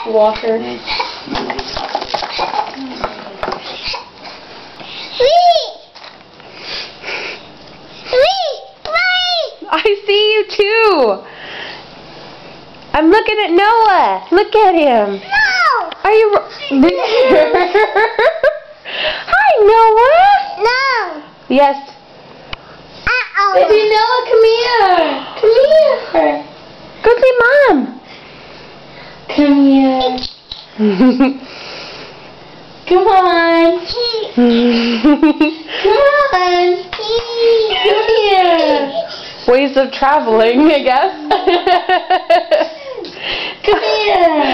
Walker. I see you too. I'm looking at Noah. Look at him. No. Are you? Hi, Noah. No. Yes. Baby Noah, come here. Go see Mom. Come here. Come on. Come on. Come here. Ways of traveling, I guess. Come here.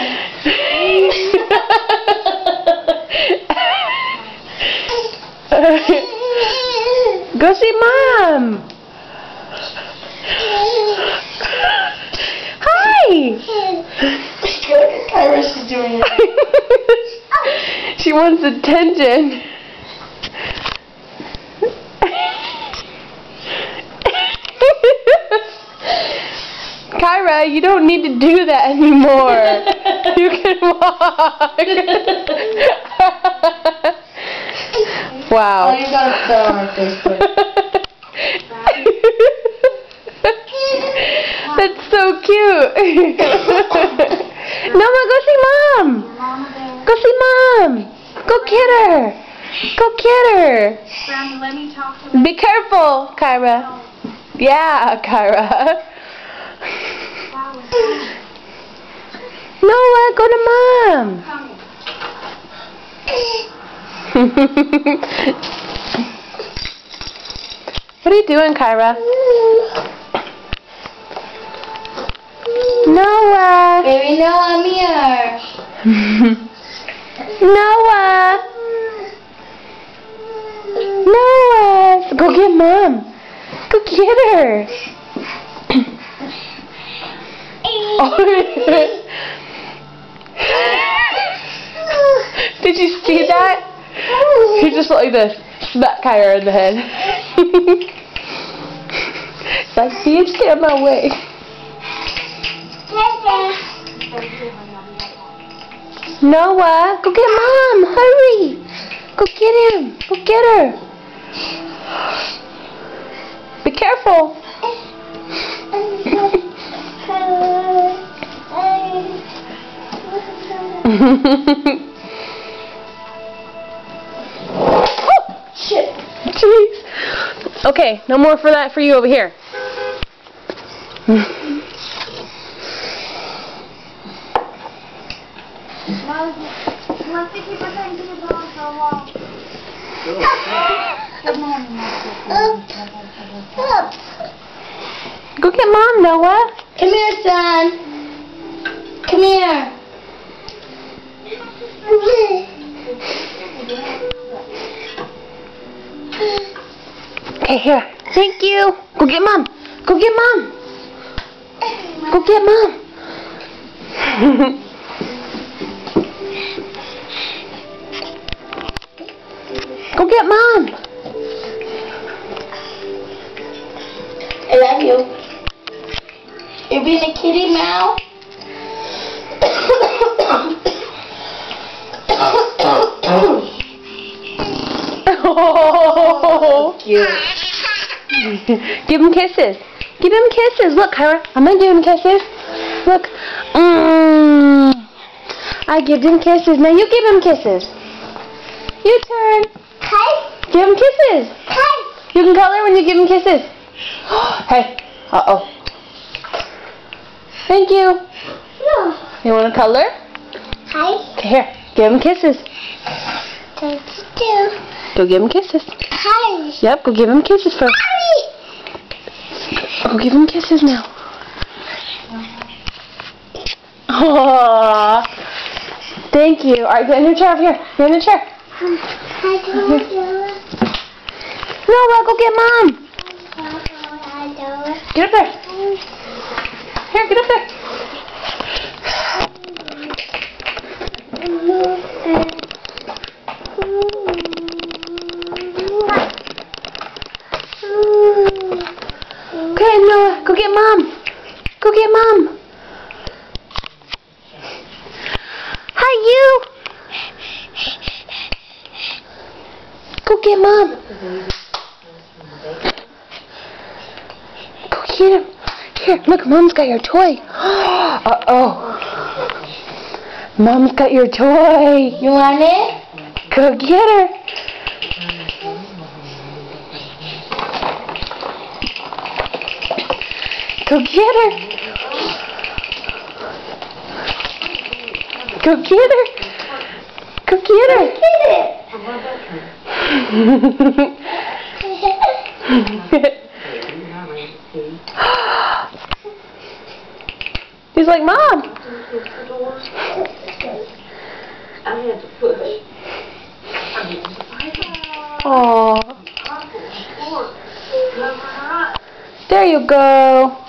Go see Mom. Hi. Iris is doing it. She wants attention. Kyra, you don't need to do that anymore. You can walk. Wow. Oh, you got a spell on her face, quick. That's so cute. Noah, go see Mom. Go see Mom. Go get her. Go get her. Let me talk to Be careful, Kyra. Yeah, Kyra. Noah, go to Mom. What are you doing, Kyra? Noah. Baby Noah, I'm here. Noah. Noah. Go get Mom. Go get her. Did you see that? He just like this. Smack Kyra in the head. It's like, bitch, stay out my way. Noah, go get Mom. Hurry. Go get him. Go get her. Be careful. Oh, shit. Jeez. Okay, no more for that for you over here. Go get Mom, Noah. Come here, son. Come here. Okay, here. Thank you. Go get Mom. Go get Mom. Go get Mom. Go get Mom. I love you. You're being a kitty meow. Oh, cute. Give him kisses. Give him kisses. Look, Kyra, I'm gonna give him kisses. Look. I give him kisses. Now you give him kisses. Your turn. Hi. Give him kisses. Hi. You can color when you give him kisses. Hey. Uh-oh. Thank you. No. You want to color? Hi. Okay, here. Give him kisses. That's two. Go give him kisses. Hi. Yep, go give him kisses first. Hi. Go give him kisses now. Aww. Thank you. Alright, get in your chair over here. Get in the chair. Noah, go get Mom. Get up there. Here, get up there. Okay, Noah, go get Mom. Go get Mom. get Mom. Go get him. Here, look, Mom's got your toy. Uh-oh. Mom's got your toy. You want it? Go get her. Go get her. Go get her. Go get her. Get it. He's like, Mom. Aww. There you go.